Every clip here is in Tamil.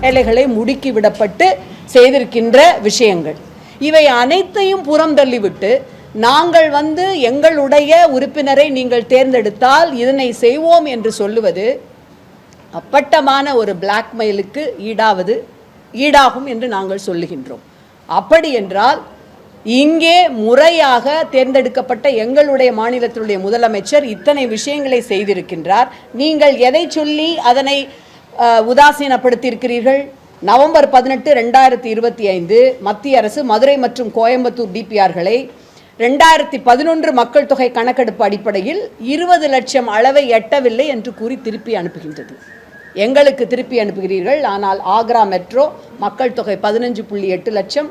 வேலைகளை முடுக்கிவிடப்பட்டு செய்திருக்கின்ற விஷயங்கள். இவை அனைத்தையும் புறம் தள்ளிவிட்டு நாங்கள் எங்களுடைய உறுப்பினரை நீங்கள் தேர்ந்தெடுத்தால் இதனை செய்வோம் என்று சொல்லுவது அப்பட்டமான ஒரு பிளாக்மெயிலுக்கு ஈடாகும் என்று நாங்கள் சொல்லுகின்றோம். அப்படி என்றால் இங்கே முறையாக தேர்ந்தெடுக்கப்பட்ட எங்களுடைய மாநிலத்தினுடைய முதலமைச்சர் இத்தனை விஷயங்களை செய்திருக்கின்றார். நீங்கள் எதை சொல்லி அதனை உதாசீனப்படுத்தியிருக்கிறீர்கள்? நவம்பர் 18, 2025 மத்திய அரசு மதுரை மற்றும் கோயம்புத்தூர் டிபிஆர்களை 2011 மக்கள் தொகை கணக்கெடுப்பு அடிப்படையில் 20 லட்சம் அளவை எட்டவில்லை என்று கூறி திருப்பி அனுப்புகின்றது. எங்களுக்கு திருப்பி அனுப்புகிறீர்கள். ஆனால் ஆக்ரா மெட்ரோ மக்கள் தொகை 15.8 லட்சம்,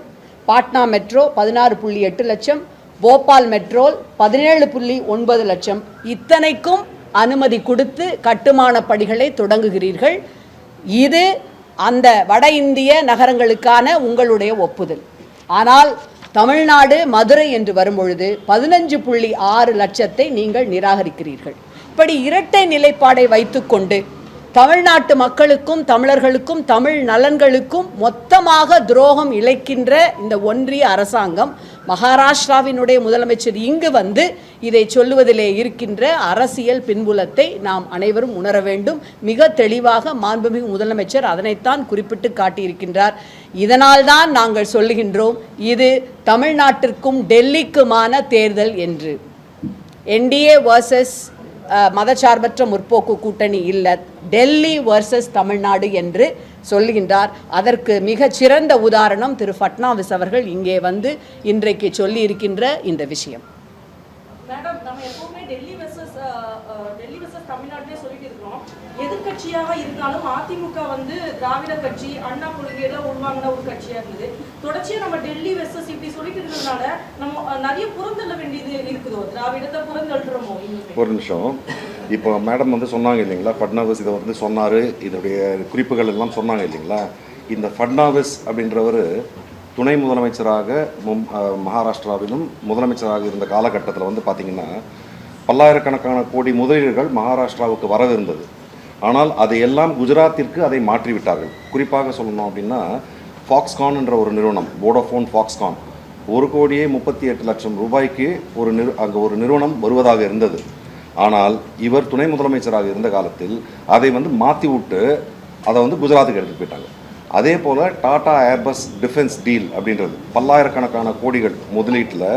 பாட்னா மெட்ரோ 16.8 லட்சம், போபால் மெட்ரோ 17.9 லட்சம், இத்தனைக்கும் அனுமதி கொடுத்து கட்டுமான பணிகளை தொடங்குகிறீர்கள். இது அந்த வட இந்திய நகரங்களுக்கான உங்களுடைய ஒப்புதல். ஆனால் தமிழ்நாடு மதுரை என்று வரும்பொழுது 15.6 லட்சத்தை நீங்கள் நிராகரிக்கிறீர்கள். இப்படி இரட்டை நிலைப்பாடை வைத்துக்கொண்டு தமிழ்நாட்டு மக்களுக்கும் தமிழர்களுக்கும் தமிழ் நலன்களுக்கும் மொத்தமாக துரோகம் இழைக்கின்ற இந்த ஒன்றிய அரசாங்கம், மகாராஷ்டிராவினுடைய முதலமைச்சர் இங்கு இதை சொல்லுவதிலே இருக்கின்ற அரசியல் பின்புலத்தை நாம் அனைவரும் உணர வேண்டும். மிக தெளிவாக மாண்புமிகு முதலமைச்சர் அதனைத்தான் குறிப்பிட்டு காட்டியிருக்கின்றார். இதனால்தான் நாங்கள் சொல்லுகின்றோம் இது தமிழ்நாட்டிற்கும் டெல்லிக்குமான தேர்தல் என்று. என்டிஏ வர்சஸ் மதச்சார்பற்ற முற்போக்கு கூட்டணி இல்லை, டெல்லி வர்சஸ் தமிழ்நாடு என்று சொல்லுகின்றார். அதற்கு மிகச்சிறந்த உதாரணம் திரு ஃபட்னாவிஸ் அவர்கள் இங்கே இன்றைக்கு சொல்லி இருக்கின்ற இந்த விஷயம். மேடம், நம்ம எப்பவுமே டெல்லி வெர்சஸ் தமிழ்நாட்டிலே சொல்லிட்டு இருக்கிறோம். எதிர்கட்சியாக இருந்தாலும் அதிமுக திராவிட கட்சி அண்ணா கொள்கையில உள்வாங்கின ஒரு கட்சியா இருக்குது. தொடர்ச்சியா நம்ம டெல்லி வெர்சஸ் இப்படி சொல்லிட்டு இருக்கிறதுனால நம்ம நிறைய புறந்தள்ள வேண்டியது இருக்குதோ, திராவிடத்தை புறந்தள்ளுறோமோ? ஒரு நிமிஷம். இப்போ மேடம் சொன்னாங்க இல்லைங்களா, ஃபட்னாவிஸ் இதை சொன்னார், இதனுடைய குறிப்புகள் எல்லாம் சொன்னாங்க இல்லைங்களா. இந்த ஃபட்னாவிஸ் அப்படின்றவர் துணை முதலமைச்சராக மகாராஷ்டிராவிலும் முதலமைச்சராக இருந்த காலகட்டத்தில் பார்த்தீங்கன்னா பல்லாயிரக்கணக்கான கோடி முதலீடுகள் மகாராஷ்டிராவுக்கு வரவிருந்தது. ஆனால் அதையெல்லாம் குஜராத்திற்கு அதை மாற்றிவிட்டார்கள். குறிப்பாக சொல்லணும் அப்படின்னா ஃபாக்ஸ்கான் என்ற ஒரு நிறுவனம், வோடோஃபோன் ஃபாக்ஸ்கான், 1,38,00,000 ரூபாய்க்கு அங்கே ஒரு நிறுவனம் வருவதாக இருந்தது. ஆனால் இவர் துணை முதலமைச்சராக இருந்த காலத்தில் அதை மாற்றி விட்டு அதை குஜராத்துக்கு எடுத்துகிட்டு போயிட்டாங்க. அதே போல் டாடா ஏர்பஸ் டிஃபென்ஸ் டீல் அப்படின்றது பல்லாயிரக்கணக்கான கோடிகள் முதலீட்டில்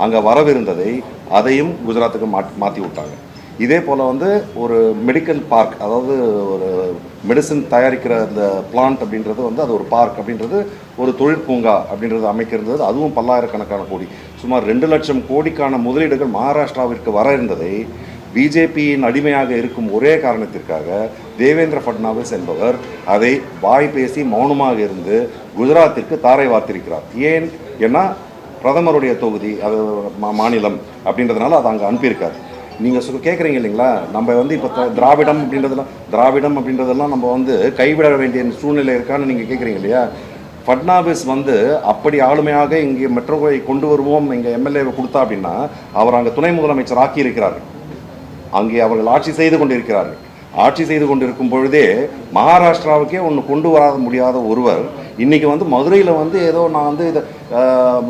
அங்கே வரவிருந்ததை அதையும் குஜராத்துக்கு மாற்றி விட்டாங்க. இதே போல் ஒரு மெடிக்கல் பார்க், அதாவது ஒரு மெடிசன் தயாரிக்கிற அந்த பிளான்ட் அப்படின்றது அது ஒரு பார்க் அப்படின்றது, ஒரு தொழிற்பூங்கா அப்படின்றது அமைக்கிறது, அதுவும் பல்லாயிரக்கணக்கான கோடி, சுமார் 2 லட்சம் கோடிக்கான முதலீடுகள் மகாராஷ்டிராவிற்கு வர இருந்ததை பிஜேபியின் அடிமையாக இருக்கும் ஒரே காரணத்திற்காக தேவேந்திர ஃபட்னாவிஸ் என்பவர் அதை வாய் பேசி மௌனமாக இருந்து குஜராத்திற்கு தாரை வார்த்திருக்கிறார். ஏன்னா பிரதமருடைய தொகுதி, அது மாநிலம் அப்படின்றதுனால அதை அங்கே அனுப்பியிருக்காரு. நீங்கள் கேட்குறீங்க இல்லைங்களா, நம்ம இப்போ திராவிடம் அப்படின்றதெல்லாம் நம்ம கைவிட வேண்டிய சூழ்நிலை இருக்கான்னு நீங்கள் கேட்குறீங்க இல்லையா. ஃபட்னாவிஸ் அப்படி ஆளுமையாக இங்கே மெட்ரோவை கொண்டு வருவோம், இங்கே எம்எல்ஏவை கொடுத்தா அப்படின்னா அவர் அங்கே துணை முதலமைச்சர் ஆக்கியிருக்கிறார்கள். அங்கே அவர்கள் ஆட்சி செய்து கொண்டிருக்கிறார்கள். ஆட்சி செய்து கொண்டிருக்கும் பொழுதே மகாராஷ்டிராவுக்கே ஒன்று கொண்டு வர முடியாத ஒருவர் இன்றைக்கி மதுரையில் ஏதோ நான் இதை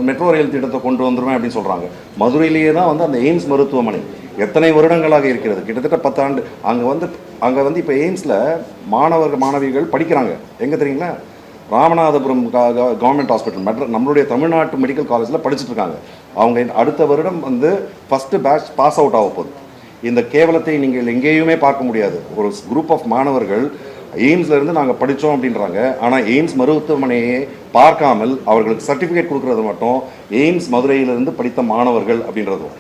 மெட்ரோ ரயில் திட்டத்தை கொண்டு வந்துடுவேன் அப்படின்னு சொல்கிறாங்க. மதுரையிலேயே தான் அந்த எய்ம்ஸ் மருத்துவமனை எத்தனை வருடங்களாக இருக்கிறது, கிட்டத்தட்ட 10 ஆண்டு. அங்கே இப்போ எய்ம்ஸில் மாணவிகள் படிக்கிறாங்க. எங்கே தெரியுங்களா? ராமநாதபுரம் கவர்மெண்ட் ஹாஸ்பிட்டல், நம்மளுடைய தமிழ்நாட்டு மெடிக்கல் காலேஜில் படிச்சுட்டு இருக்காங்க. அவங்க அடுத்த வருடம் ஃபஸ்ட்டு பேட்ச் பாஸ் அவுட் ஆக போகுது. இந்த கேவலத்தை நீங்கள் எங்கேயுமே பார்க்க முடியாது. ஒரு குரூப் ஆஃப் மாணவர்கள் எய்ம்ஸ்லேருந்து நாங்கள் படித்தோம் அப்படின்றாங்க. ஆனால் எய்ம்ஸ் மருத்துவமனையை பார்க்காமல் அவர்களுக்கு சர்டிஃபிகேட் கொடுக்குறது மட்டும் எய்ம்ஸ் மதுரையிலிருந்து படித்த மாணவர்கள் அப்படின்றதும்.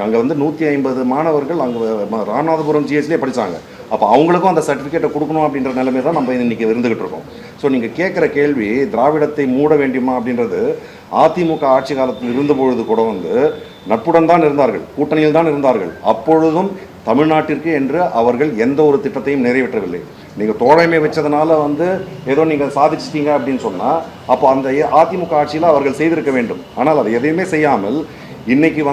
அங்கே 150 மாணவர்கள் அங்கே ராமநாதபுரம் ஜிஹெச்லேயே படித்தாங்க. அப்போ அவங்களுக்கும் அந்த சர்டிஃபிகேட்டை கொடுக்கணும் அப்படின்ற நிலைமை தான் நம்ம இன்றைக்கி இருந்துகிட்டு இருக்கோம். ஸோ நீங்கள் கேட்குற கேள்வி திராவிடத்தை மூட வேண்டுமா அப்படின்றது, அதிமுக ஆட்சி காலத்தில் இருந்தபொழுது கூட நட்புடன் தான் இருந்தார்கள், கூட்டணியில் தான் இருந்தார்கள். அப்பொழுதும் தமிழ்நாட்டிற்கு என்று அவர்கள் எந்த ஒரு திட்டத்தையும் நிறைவேற்றவில்லை. நீங்கள் தோழமை வச்சதுனால ஏதோ நீங்கள் சாதிச்சிட்டீங்க அப்படின்னு சொன்னால் அப்போ அந்த அதிமுக ஆட்சியில் அவர்கள் செய்திருக்க வேண்டும். ஆனால் அதை எதையுமே செய்யாமல் இன்னைக்கு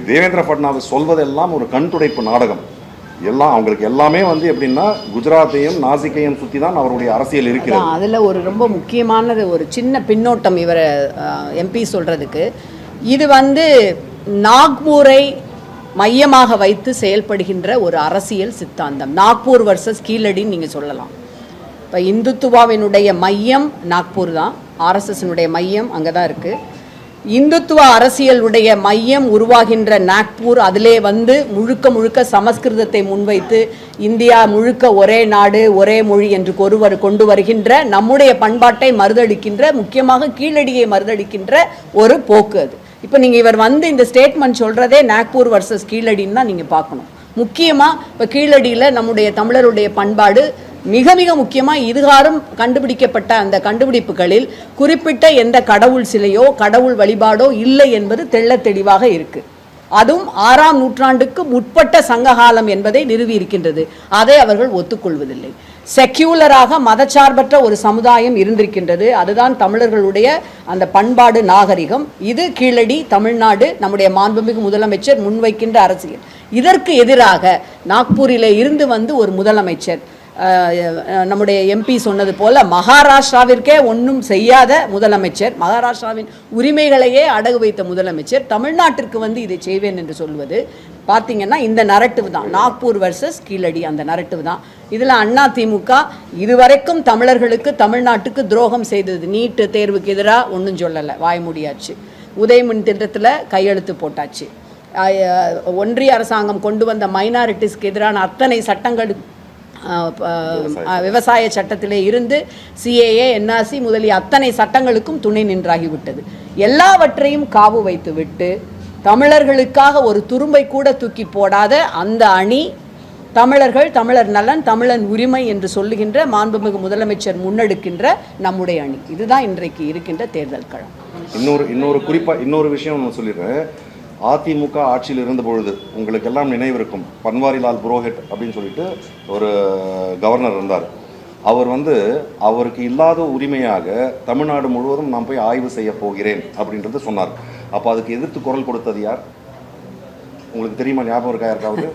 தேவேந்திர ஃபட்னாவிஸ் சொல்வதெல்லாம் ஒரு கண் துடைப்பு நாடகம். எல்லாம் அவங்களுக்கு எல்லாமே வந்து எப்படின்னா குஜராத்தையும் நாசிக்கையும் சுற்றி தான் அவருடைய அரசியல் இருக்கிறது. அதில் ஒரு ரொம்ப முக்கியமானது ஒரு சின்ன பின்னோட்டம் இவரை எம்பி சொல்கிறதுக்கு, இது வந்து நாக்பூரை மையமாக வைத்து செயல்படுகின்ற ஒரு அரசியல் சித்தாந்தம். நாக்பூர் வர்சஸ் கீழடின்னு நீங்கள் சொல்லலாம். இப்போ இந்துத்துவாவினுடைய மையம் நாக்பூர் தான், ஆர்எஸ்எஸ்னுடைய மையம் அங்கே தான் இருக்குது. இந்துத்துவ அரசியலுடைய மையம் உருவாகின்ற நாக்பூர், அதிலே வந்து முழுக்க முழுக்க சமஸ்கிருதத்தை முன்வைத்து இந்தியா முழுக்க ஒரே நாடு ஒரே மொழி என்று கொண்டு வருகின்ற நம்முடைய பண்பாட்டை மறுதளிக்கின்ற, முக்கியமாக கீழடியை மறுதளிக்கின்ற ஒரு போக்கு அது. இப்போ நீங்கள் இவர் வந்து இந்த ஸ்டேட்மெண்ட் சொல்கிறதே நாக்பூர் வர்சஸ் கீழடின்னு தான் நீங்கள் பார்க்கணும். முக்கியமாக இப்போ கீழடியில் நம்முடைய தமிழருடைய பண்பாடு மிக மிக முக்கியமாக இதுகாரும் கண்டுபிடிக்கப்பட்ட அந்த கண்டுபிடிப்புகளில் குறிப்பிட்ட எந்த கடவுள் சிலையோ கடவுள் வழிபாடோ இல்லை என்பது தெள்ள தெளிவாக இருக்குது. அதுவும் 6ஆம் நூற்றாண்டுக்கு முற்பட்ட சங்ககாலம் என்பதை நிறுவி இருக்கின்றது. அதை அவர்கள் ஒத்துக்கொள்வதில்லை. செக்யூலராக மதச்சார்பற்ற ஒரு சமுதாயம் இருந்திருக்கின்றது. அதுதான் தமிழர்களுடைய அந்த பண்பாடு நாகரிகம். இது கீழடி, தமிழ்நாடு, நம்முடைய மாண்புமிகு முதலமைச்சர் முன்வைக்கின்ற அரசியல். இதற்கு எதிராக நாக்பூரில் இருந்து வந்து ஒரு முதலமைச்சர், நம்முடைய எம்பி சொன்னது போல மகாராஷ்டிராவிற்கே ஒன்றும் செய்யாத முதலமைச்சர், மகாராஷ்டிராவின் உரிமைகளையே அடகு வைத்த முதலமைச்சர் தமிழ்நாட்டிற்கு வந்து இதை செய்வேன் என்று சொல்வது பார்த்தீங்கன்னா இந்த நரட்டிவ் தான், நாக்பூர் வர்சஸ் கீழடி அந்த நரட்டிவ் தான். இதில் அதிமுக இதுவரைக்கும் தமிழர்களுக்கு தமிழ்நாட்டுக்கு துரோகம் செய்தது. நீட்டு தேர்வுக்கு எதிராக ஒன்றும் சொல்லலை, வாய் முடியாச்சு. உதயமின் திட்டத்தில் கையெழுத்து போட்டாச்சு. ஒன்றிய அரசாங்கம் கொண்டு வந்த மைனாரிட்டிஸ்க்கு எதிரான அத்தனை சட்டங்கள், விவசாய சட்டத்திலே இருந்து சிஏஏ, என்ஆர்சி முதலிய அத்தனை சட்டங்களுக்கும் துணை நின்றாகிவிட்டது. எல்லாவற்றையும் காவு வைத்து விட்டு தமிழர்களுக்காக ஒரு துரும்பை கூட தூக்கி போடாத அந்த அணி, தமிழர்கள், தமிழர் நலன், தமிழன் உரிமை என்று சொல்லுகின்ற மாண்புமிகு முதலமைச்சர் முன்னெடுக்கின்ற நம்முடைய அணி, இதுதான் இன்றைக்கு இருக்கின்ற தேர்தல் களம். இன்னொரு விஷயம் நான் சொல்லிடுறேன். அதிமுக ஆட்சியில் இருந்த பொழுது உங்களுக்கு எல்லாம் நினைவு இருக்கும், பன்வாரிலால் புரோஹித் அப்படின்னு சொல்லிட்டு ஒரு கவர்னர் இருந்தார். அவர் வந்து அவருக்கு இல்லாத உரிமையாக தமிழ்நாடு முழுவதும் நான் போய் ஆய்வு செய்ய போகிறேன் அப்படின்றது சொன்னார். அப்போ அதுக்கு எதிர்த்து குரல் கொடுத்தது யார் உங்களுக்கு தெரியுமா? ஞாபகம் இருக்கா யாருக்காவது?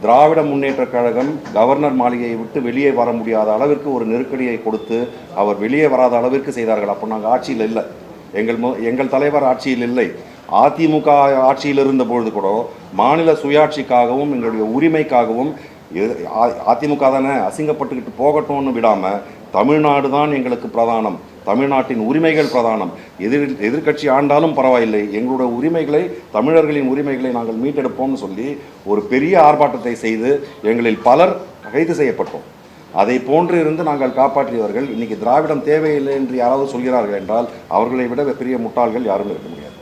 திராவிட முன்னேற்ற கழகம் கவர்னர் மாளிகையை விட்டு வெளியே வர முடியாத அளவிற்கு ஒரு நெருக்கடியை கொடுத்து அவர் வெளியே வராத அளவிற்கு செய்தார்கள். அப்போ நாங்கள் ஆட்சியில் இல்லை, எங்கள் தலைவர் ஆட்சியில் இல்லை. அதிமுக ஆட்சியில் இருந்த பொழுது கூட மாநில சுயாட்சிக்காகவும் எங்களுடைய உரிமைக்காகவும் அதிமுக தானே அசிங்கப்பட்டுக்கிட்டு போகட்டும்னு விடாமல் தமிழ்நாடு தான் எங்களுக்கு பிரதானம், தமிழ்நாட்டின் உரிமைகள் பிரதானம், எதிர்கட்சி ஆண்டாலும் பரவாயில்லை, எங்களுடைய உரிமைகளை, தமிழர்களின் உரிமைகளை நாங்கள் மீட்டெடுப்போம்னு சொல்லி ஒரு பெரிய ஆர்ப்பாட்டத்தை செய்து எங்களில் பலர் கைது செய்யப்பட்டோம். அதை போன்று இருந்து நாங்கள் காப்பாற்றியவர்கள் இன்னைக்கு திராவிடம் தேவையில்லை என்று யாராவது சொல்கிறார்கள் என்றால் அவர்களை விட பெரிய முட்டாள்கள் யாரும் இருக்க முடியாது.